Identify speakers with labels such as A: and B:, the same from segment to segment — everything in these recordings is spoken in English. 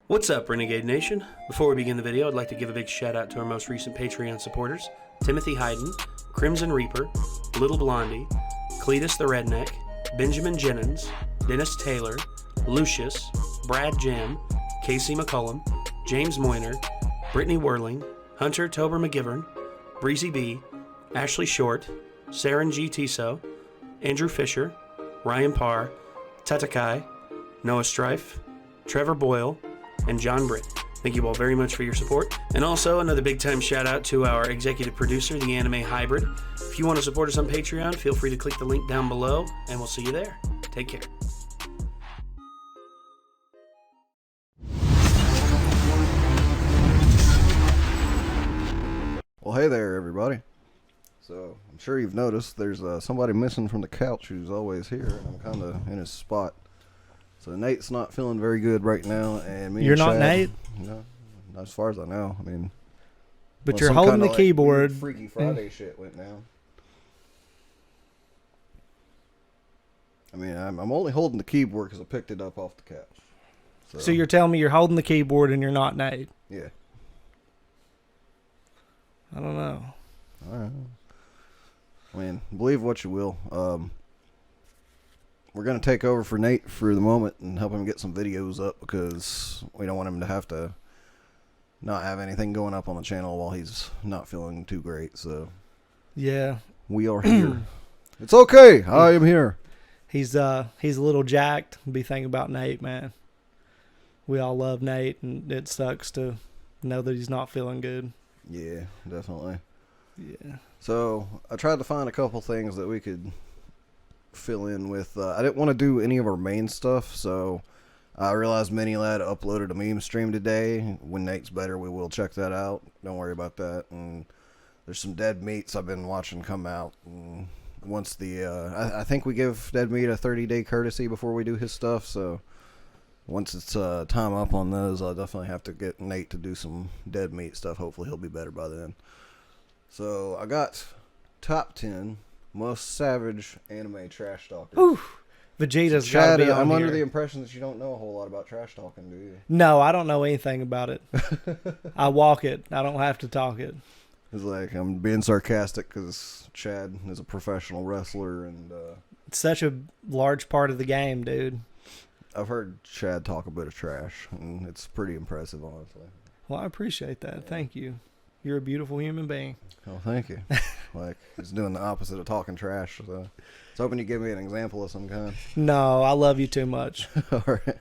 A: What's up, Renegade Nation? Before we begin the video, I'd like to give a big shout out to our most recent Patreon supporters, Timothy Hayden, Crimson Reaper, Little Blondie, Cletus the Redneck, Benjamin Jennings, Dennis Taylor, Lucius, Brad Jam, Casey McCullum, James Moyner, Brittany Whirling, Hunter Tober McGivern, Breezy B, Ashley Short, Saren G. Tiso, Andrew Fisher, Ryan Parr, Tatakai, Noah Strife, Trevor Boyle, and John Britt. Thank you all very much for your support. And also another big time shout out to our executive producer, the Anime Hybrid. If you want to support us on Patreon, feel free to click the link down below, and we'll see you there. Take care.
B: Well, hey there, everybody. So, I'm sure you've noticed there's somebody missing from the couch who's always here, and I'm kind of in his spot. So, Nate's not feeling very good right now, and me
C: You're
B: and
C: not
B: Chad,
C: Nate?
B: No, not as far as I know. I mean,
C: But you're holding the keyboard.
B: Freaky Friday shit went down. I mean, I'm only holding the keyboard because I picked it up off the couch.
C: So you're telling me you're holding the keyboard and you're not Nate?
B: Yeah.
C: I don't know.
B: All right. I mean, believe what you will. We're going to take over for Nate for the moment and help him get some videos up because we don't want him to have to not have anything going up on the channel while he's not feeling too great. So,
C: yeah,
B: we are here. It's okay. I am here.
C: He's a little jacked. Be thinking about Nate, man. We all love Nate, and it sucks to know that he's not feeling good.
B: Yeah, definitely.
C: Yeah.
B: So, I tried to find a couple things that we could fill in with. I didn't want to do any of our main stuff, so I realized MiniLad uploaded a meme stream today. When Nate's better, we will check that out. Don't worry about that. And there's some dead meats I've been watching come out. And once the I think we give dead meat a 30-day courtesy before we do his stuff, so once it's time up on those, I'll definitely have to get Nate to do some dead meat stuff. Hopefully he'll be better by then. So I got top 10 most savage anime trash talkers.
C: Ooh, Vegeta's
B: Chad,
C: gotta be on
B: I'm under
C: here.
B: the impression that you don't know a whole lot about trash talking, do you?
C: No, I don't know anything about it. I walk it. I don't have to talk it.
B: It's like I'm being sarcastic because Chad is a professional wrestler, and
C: It's such a large part of the game, dude.
B: I've heard Chad talk a bit of trash, and it's pretty impressive, honestly.
C: Well, I appreciate that. Thank you. You're a beautiful human being.
B: Oh, thank you. Like, he's doing the opposite of talking trash, so I was hoping you'd give me an example of some kind.
C: No, I love you too much.
B: All right.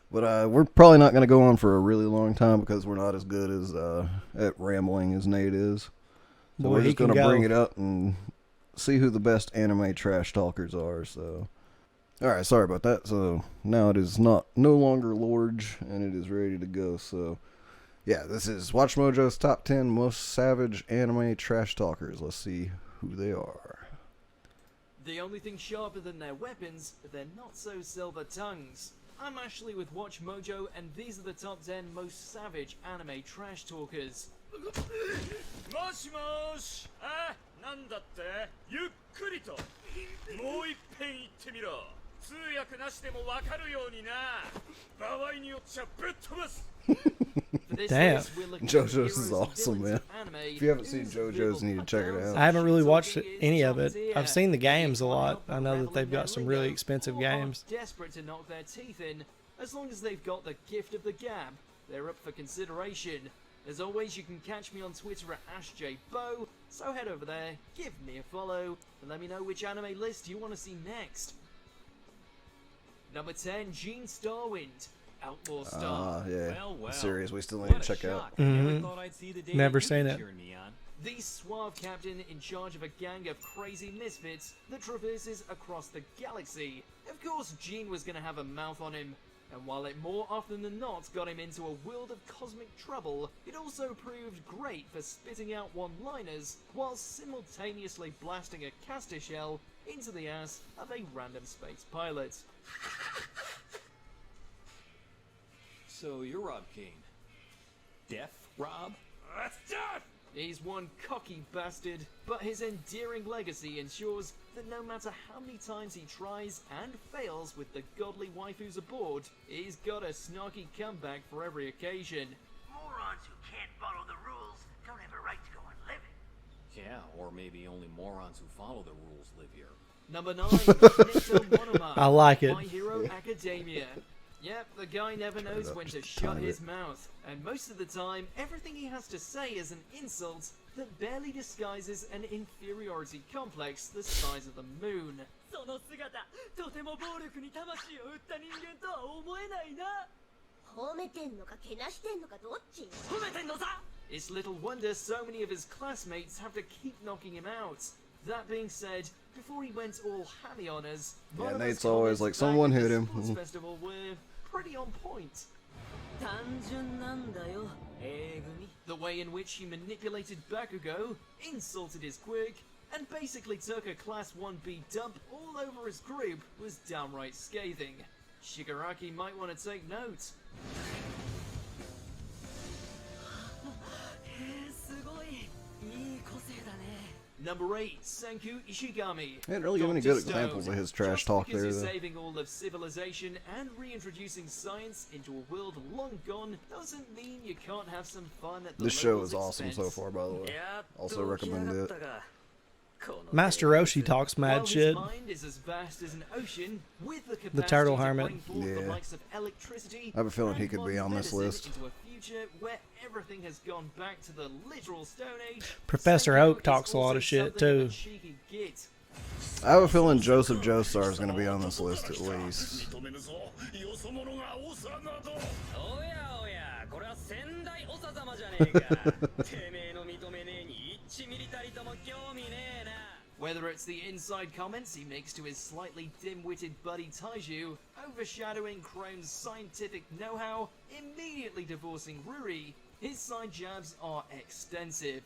B: But we're probably not going to go on for a really long time because we're not as good as at rambling as Nate is. So
C: Boy,
B: we're
C: he
B: just going
C: can
B: to bring
C: go.
B: it up and see who the best anime trash talkers are. So, all right, sorry about that. So now it is no longer large, and it is ready to go. So, yeah, this is Watch Mojo's top 10 most savage anime trash talkers. Let's see who they are.
D: The only thing sharper than their weapons are their not-so-silver tongues. I'm Ashley with Watch Mojo, and these are the top 10 most savage anime trash talkers. Mosh mosh! Ah, なんだって? ゆっくりともう一遍言ってみろ。通訳なしでもわかるようにな。場合によっちゃぶっ飛ばす。
C: Damn.
B: JoJo's is awesome, man. If you haven't seen JoJo's, you need to check it out.
C: I haven't really watched any of it. I've seen the games a lot. I know that they've got some really expensive games.
D: Desperate to knock their teeth in, as long as they've got the gift of the gab, they're up for consideration. As always, you can catch me on Twitter at AshJBo, so head over there, give me a follow, and let me know which anime list you want to see next. Number 10, Gene Starwind, Outlaw Star.
B: Yeah.
E: Well,
B: Series we still need to check out.
C: Never seen it.
D: The suave captain in charge of a gang of crazy misfits that traverses across the galaxy. Of course, Gene was going to have a mouth on him, and while it more often than not got him into a world of cosmic trouble, it also proved great for spitting out one-liners while simultaneously blasting a caster shell into the ass of a random space pilot.
E: So you're Rob Kane. Deaf, Rob?
D: That's deaf! He's one cocky bastard, but his endearing legacy ensures that no matter how many times he tries and fails with the godly waifus aboard, he's got a snarky comeback for every occasion.
F: Morons who can't follow the rules don't have a right to go on living.
E: Yeah, or maybe only morons who follow the rules live here.
D: Number 9, Nito Monoma.
C: I like it.
D: My Hero Academia. Yep, the guy never knows when to shut his mouth, and most of the time, everything he has to say is an insult that barely disguises an inferiority complex the size of the moon. It's little wonder so many of his classmates have to keep knocking him out. That being said, before he went all hammy on us,
B: Yeah, Nate's always like, someone hit him.
D: Sports festival were pretty on point. The way in which he manipulated Bakugo, insulted his quirk, and basically took a Class 1B dump all over his group was downright scathing. Shigaraki might want to take note. Number 8, Senku Ishigami.
B: They didn't really give any good examples of his trash talk there,
D: Just because
B: though.
D: you're saving all of civilization and reintroducing science into a world long gone doesn't mean you can't have some fun at the
B: This show
D: locals'
B: is awesome so
D: expense.
B: far, by the way. Also recommend it.
C: Master Roshi talks
D: While
C: mad
D: his
C: shit.
D: mind is as vast as an ocean, with the
C: The Turtle
D: capacity to
C: Hermit.
D: bring forth the
B: Yeah.
D: likes of electricity
B: I have a feeling he
D: and
B: could be
D: modern
B: on this
D: medicine
B: list.
D: into a future where everything has gone back to the literal Stone Age.
C: Professor
D: Senku
C: Oak
D: is
C: talks a lot
D: also
C: of shit,
D: something of a
C: too.
D: cheeky git.
B: I have a feeling Joseph Joestar is going to be on this list at least.
D: Whether it's the inside comments he makes to his slightly dim-witted buddy Taiju, overshadowing Crone's scientific know-how, immediately divorcing Ruri, his side jabs are extensive.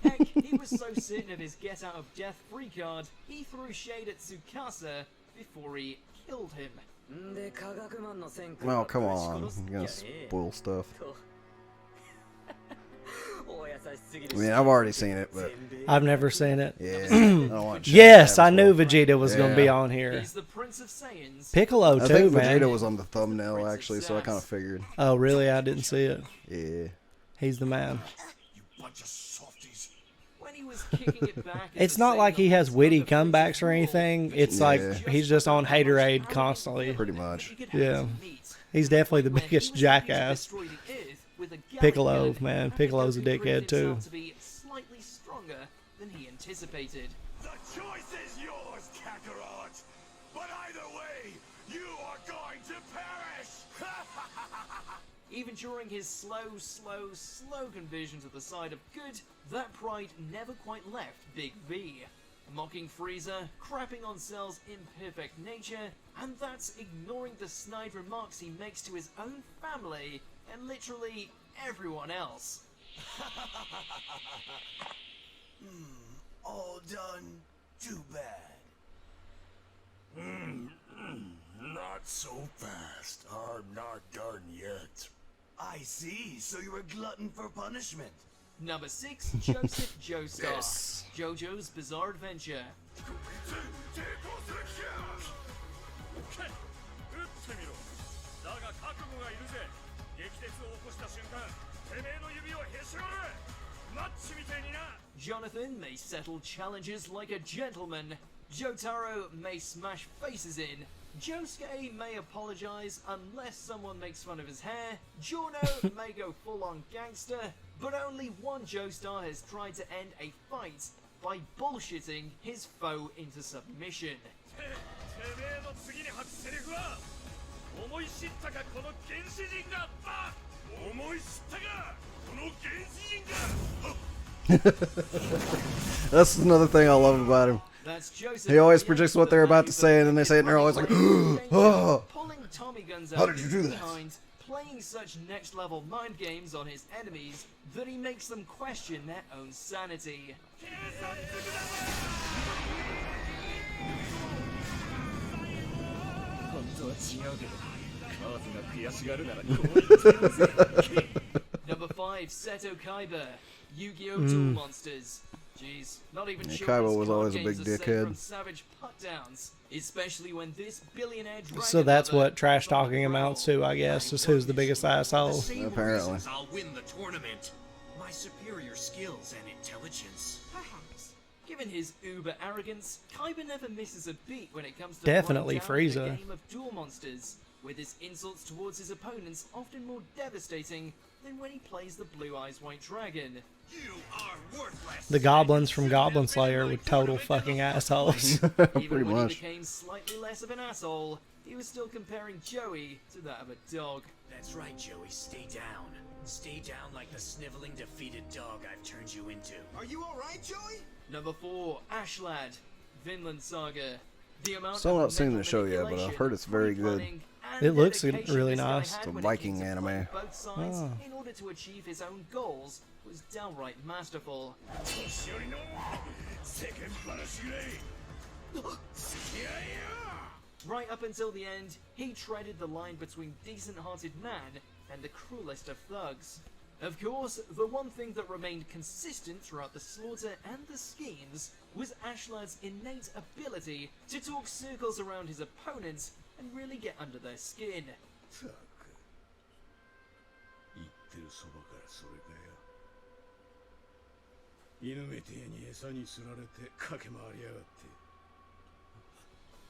D: Heck, he was so certain of his get out of death free card, he threw shade at Tsukasa before he killed him.
B: Oh, come on. You're going to spoil stuff. I mean, I've already seen it, but
C: I've never seen it.
B: yeah. I don't want
C: Yes, I
B: Chad
C: knew
B: Absel.
C: Vegeta was going to be
B: Yeah.
C: on here.
D: He's the Prince of Saiyans.
C: Piccolo
B: I
C: too,
B: think
C: man.
B: Vegeta was on the thumbnail, actually, so I kind of figured.
C: Oh, really? I didn't see it.
B: Yeah.
C: He's the man.
D: When he was kicking it back
C: It's not like he has witty comebacks or anything. It's
B: Yeah.
C: like he's just on haterade constantly.
B: Pretty much.
C: Yeah. He's definitely the biggest jackass. Piccolo, man. Piccolo's a dickhead, too.
D: To be slightly stronger than he anticipated.
G: The choice is yours, Kakarot. But either way, you are going to perish.
D: Even during his slow conversion to the side of good, that pride never quite left Big V. Mocking Frieza, crapping on Cell's imperfect nature, and that's ignoring the snide remarks he makes to his own family and literally everyone else.
G: All done. Too bad. Not so fast. I'm not done yet. I see. So you're a glutton for punishment.
D: Number 6, Joseph Joestar. JoJo's Bizarre Adventure. Jonathan may settle challenges like a gentleman. Jotaro may smash faces in. Josuke may apologize unless someone makes fun of his hair. Giorno may go full-on gangster. But only one Joestar has tried to end a fight by bullshitting his foe into submission.
B: That's another thing I love about him.
D: That's Joseph.
B: He always predicts what they're about to say, and then they say it, and they're always like, oh.
D: Pulling Tommy guns
B: How
D: out
B: did you
D: of
B: do
D: his
B: that?
D: behind, playing such next-level mind games on his enemies that he makes them question their own sanity. Number 5, 5, Seto Kaiba. Yu-Gi-Oh! Duel Monsters. Jeez, not even
B: Yeah,
D: sure
B: Kaiba
D: his
B: was
D: card
B: always a
D: games
B: big
D: are safe
B: dickhead.
D: from savage put-downs, especially when this billionaire
C: So that's
D: dragon
C: what trash talking amounts to, I guess, is who's the biggest asshole.
G: Same
B: Apparently.
G: reasons I'll win the tournament. My superior skills and intelligence.
D: Perhaps. Given his uber arrogance, Kaiba never misses a beat when it comes to
C: Definitely
D: running down
C: Frieza.
D: a game of Duel Monsters, with his insults towards his opponents often more devastating than when he plays the Blue Eyes White Dragon.
G: You are worthless.
C: The goblins from Goblin Slayer were total fucking assholes.
D: Even
B: Pretty
D: when
B: much.
D: he became slightly less of an asshole, he was still comparing Joey to that of a dog.
G: That's right, Joey. Stay down. Stay down like the sniveling, defeated dog I've turned you into. Are you alright, Joey?
D: Number 4, Ashlad, Vinland Saga. The amount
B: Still
D: of
B: not seen
D: mental
B: the show yet, but I've
D: manipulation,
B: heard it's very good.
D: pre-planning, and
C: It looks
D: dedication
C: really
D: this guy
C: nice.
D: had
B: It's a
D: when it
B: Viking
D: came to
B: anime.
D: playing both sides
C: Ah.
D: in order to achieve his own goals was downright masterful. Right up until the end, he treaded the line between decent-hearted man and the cruelest of thugs. Of course, the one thing that remained consistent throughout the slaughter and the schemes was Ashlad's innate ability to talk circles around his opponents and really get under their skin.
H: 言ってるそばからそれかよ。犬みてえに餌に釣られて駆け回りやがって。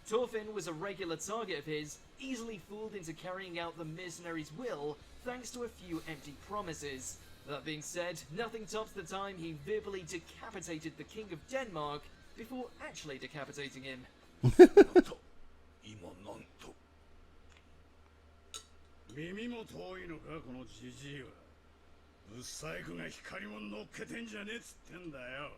D: Thorfinn was a regular target of his, easily fooled into carrying out the mercenary's will thanks to a few empty promises. That being said, nothing tops the time he verbally decapitated the King of Denmark before actually decapitating him.
H: 今なんと。耳も遠いのかこのジジイは。ブサイクが光も乗っけてんじゃねえっつってんだよ。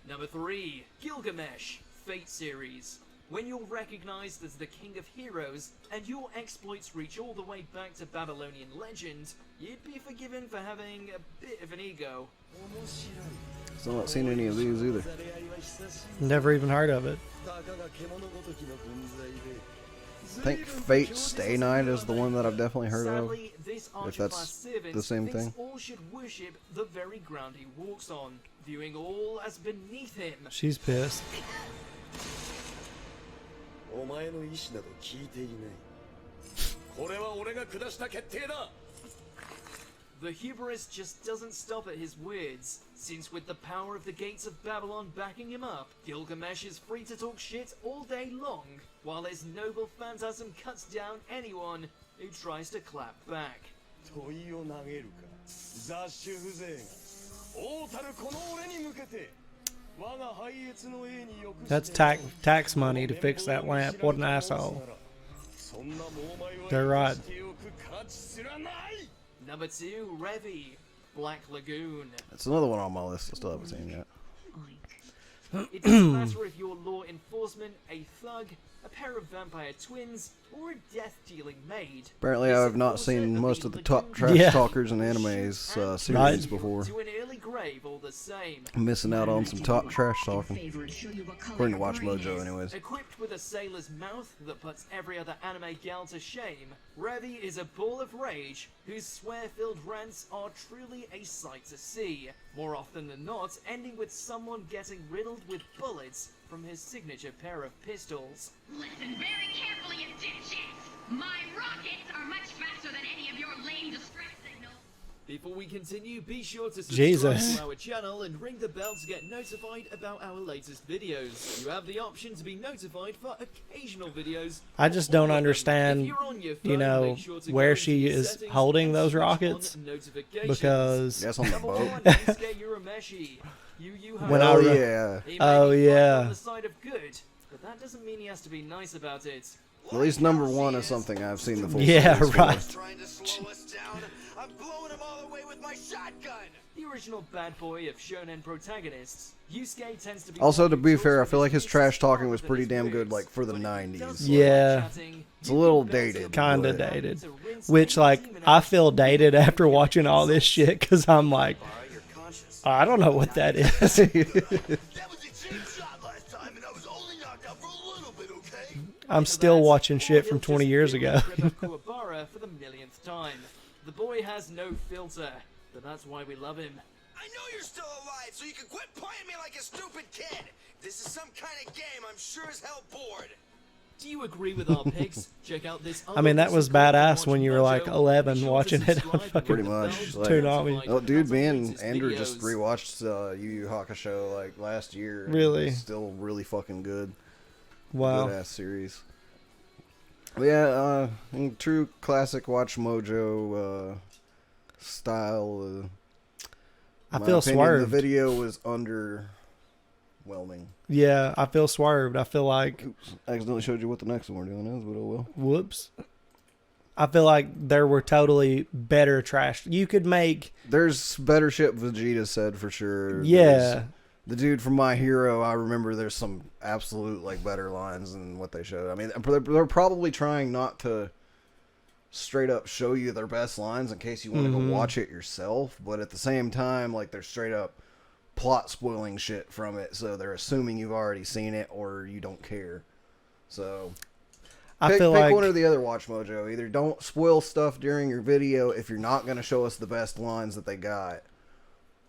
D: Number 3, Gilgamesh, Fate Series. When you're recognized as the king of heroes, and your exploits reach all the way back to Babylonian legend, you'd be forgiven for having a bit of an ego.
B: Still not seen any of these either.
C: Never even heard of it.
B: I think Fate Stay Night is the one that I've definitely heard of.
D: Sadly, this
B: If
D: archer
B: that's
D: class servant
B: the same
D: thinks
B: thing.
D: all should worship the very ground he walks on, viewing all as beneath him.
C: She's pissed.
H: お前の意志など聞いていない。これは俺が下した決定だ。
D: The hubris just doesn't stop at his words, since with the power of the gates of Babylon backing him up, Gilgamesh is free to talk shit all day long, while his noble phantasm cuts down anyone who tries to clap back.
H: 問いを投げるか。雑種風情が。王たるこの俺に向けて。我が拝謁の栄によくして
C: That's tax money to fix that lamp. What an asshole.
H: そんな猛前を
C: They're right.
H: しておく価値すらない。
D: Number 2, Revi, Black Lagoon.
B: That's another one on my list I still haven't seen yet.
D: It doesn't matter if you're law enforcement, a thug, a pair of vampire twins, or a death-dealing maid.
B: Apparently, I have not seen most of the top trash
C: Yeah.
B: talkers in animes series
C: Right.
B: before.
D: To an early grave all the same.
B: I'm missing out on some top trash talking. According to Watch Mojo, anyways.
D: Equipped with a sailor's mouth that puts every other anime gal to shame, Revi is a ball of rage whose swear-filled rants are truly a sight to see, more often than not ending with someone getting riddled with bullets from his signature pair of pistols.
I: Listen very carefully, you dipshits! My rockets are much faster than any of your lame distress signals.
D: Before we continue, be sure to subscribe
C: Jesus.
D: to our channel and ring the bell to get notified about our latest videos. You have the option to be notified for occasional videos.
C: I just don't
D: If
C: understand,
D: you're on your
C: you
D: phone,
C: know,
D: make sure to
C: where
D: go
C: she
D: into
C: is
D: settings
C: holding
D: and
C: those
D: switch on
C: rockets,
D: notifications.
C: because
B: That's on the
D: Number
B: boat.
D: 1, Yusuke Urameshi.
C: When I
B: Oh,
C: re-
B: yeah.
D: He may
C: Oh,
D: be
C: yeah.
D: on the side of good, but that doesn't mean he has to be nice about it.
B: At least number 1 is something I've seen the full
C: Yeah,
B: series for.
C: right.
G: Trying to slow us down. I'm blowing him all away with my shotgun.
D: The original bad boy of shonen protagonists, Yusuke tends to be
B: Also, to be fair, I feel like his
D: his
B: trash talking
D: rather
B: was
D: than
B: pretty
D: his
B: damn good,
D: words.
B: like, for the
D: But if he
B: 90s.
D: does
C: Yeah.
D: like chatting,
B: It's a
D: you
B: little
D: can bet
B: dated,
D: he'll be
C: Kinda
B: but-
C: dated.
D: to rinse
C: Which,
D: any
C: like,
D: demon
C: I
D: out
C: feel
D: of
C: dated
D: him.
C: after watching all this shit, because I'm like,
G: Borrow your conscience.
C: I don't know what that is.
G: That was a cheap shot last time, and I was only knocked out for a little bit, okay?
C: I'm still watching shit from 20 years ago.
D: Rip up Kuwabara for the millionth time. The boy has no filter, but that's why we love him.
G: I know you're still alive, so you can quit playing me like a stupid kid. If this is some kind of game, I'm sure as hell bored.
D: Do you agree with our picks? Check out this.
C: I mean, that was badass when you were like 11 watching it on fucking
B: Pretty much. Like,
C: Toonami.
B: oh, dude, me and Andrew just rewatched Yu Yu Hakusho like last year.
C: Really?
B: It's still really fucking good.
C: Wow.
B: Good ass series. But yeah, in true classic Watch Mojo style.
C: I feel
B: opinion,
C: swerved.
B: The video was underwhelming.
C: Yeah, I feel swerved. I feel like...
B: Oops, I accidentally showed you what the next one we're doing is, but oh well.
C: Whoops. I feel like there were totally better trash. You could make...
B: There's better shit, Vegeta said, for sure.
C: Yeah.
B: There's the dude from My Hero, I remember there's some absolute like better lines than what they showed. I mean, they're probably trying not to straight up show you their best lines in case you want to go watch it yourself, but at the same time, like, they're straight up plot spoiling shit from it, so they're assuming you've already seen it or you don't care. So pick one or the other, Watch Mojo. Either don't spoil stuff during your video if you're not going to show us the best lines that they got,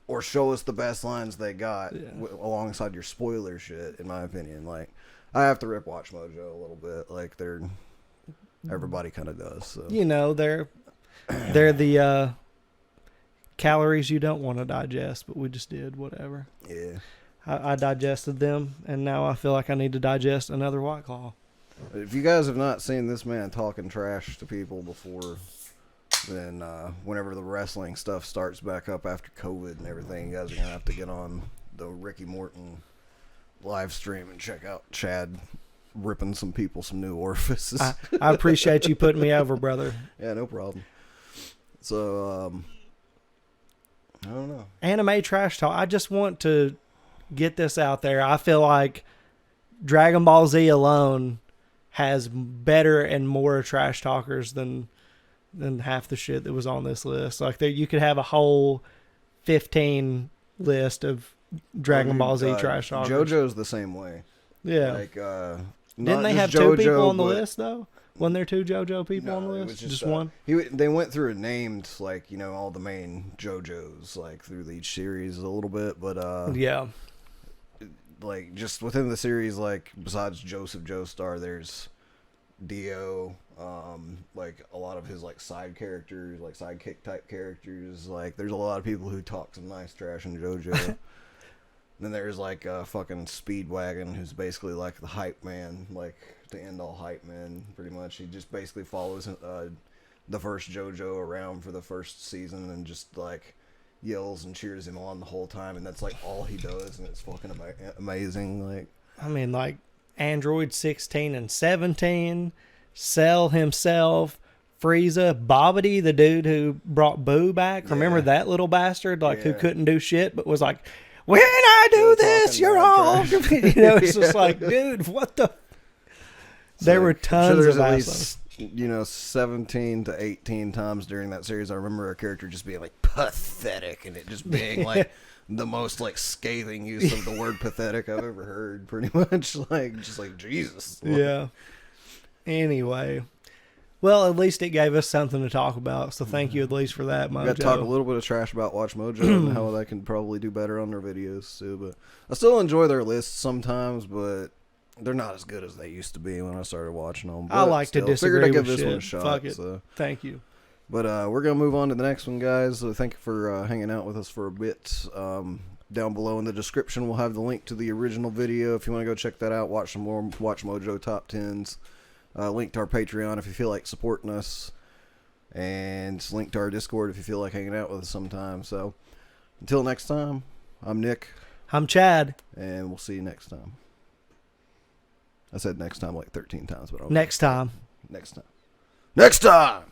B: or show us the best lines they got alongside your spoiler shit, in my opinion. Like, I have to rip Watch Mojo a little bit. Like, everybody kind of does. So.
C: You know, they're the calories you don't want to digest, but we just did, whatever.
B: Yeah.
C: I digested them, and now I feel like I need to digest another White Claw.
B: If you guys have not seen this man talking trash to people before, then whenever the wrestling stuff starts back up after COVID and everything, you guys are going to have to get on the Ricky Morton live stream and check out Chad ripping some people some new orifices.
C: I appreciate you putting me over, brother.
B: Yeah, no problem. So, I don't know.
C: Anime trash talk. I just want to get this out there. I feel like Dragon Ball Z alone has better and more trash talkers than half the shit that was on this list. Like, you could have a whole 15 list of Dragon Ball Z trash talkers.
B: JoJo's the same way.
C: Yeah.
B: Like,
C: didn't they have two people on the list though? Wasn't there two JoJo people on the list? Just one.
B: They went through and named, like, you know, all the main JoJos, like, through each series a little bit, but
C: yeah.
B: Like, just within the series, like, besides Joseph Joestar, there's Dio, like, a lot of his, like, side characters, like, sidekick type characters. Like, there's a lot of people who talk some nice trash in JoJo. Then there's, like, fucking Speedwagon, who's basically, like, the hype man, like, to end all hype men, pretty much. He just basically follows the first JoJo around for the first season and just, like, yells and cheers him on the whole time, and that's, like, all he does, and it's fucking amazing. Like,
C: I mean, like, Android 16 and 17, Cell himself, Frieza, Bobbity, the dude who brought Boo back. Yeah. Remember that little bastard, like, who couldn't do shit, but was like, when I do this, you're all... You know, it's just like, dude, what the... There were tons of assholes.
B: You know, 17 to 18 times during that series, I remember a character just being, like, pathetic, and it just being, like, the most, like, scathing use of the word pathetic I've ever heard, pretty much. Like, just like, Jesus.
C: Yeah. Anyway. Well, at least it gave us something to talk about, so thank you at least for that, Mojo.
B: We got to talk a little bit of trash about Watch Mojo and how they can probably do better on their videos, too. But I still enjoy their lists sometimes, but they're not as good as they used to be when I started watching them. But
C: I like to disagree
B: figured I'd give
C: with
B: this
C: shit.
B: one a shot.
C: Fuck it.
B: So.
C: Thank you.
B: But we're going to move on to the next one, guys. So thank you for hanging out with us for a bit. Down below in the description, we'll have the link to the original video. If you want to go check that out, watch some more Watch Mojo Top 10s. Link to our Patreon if you feel like supporting us. And link to our Discord if you feel like hanging out with us sometime. So until next time, I'm Nick.
C: I'm Chad.
B: And we'll see you next time. I said next time like 13 times, but
C: next time.
B: Next time. Next time!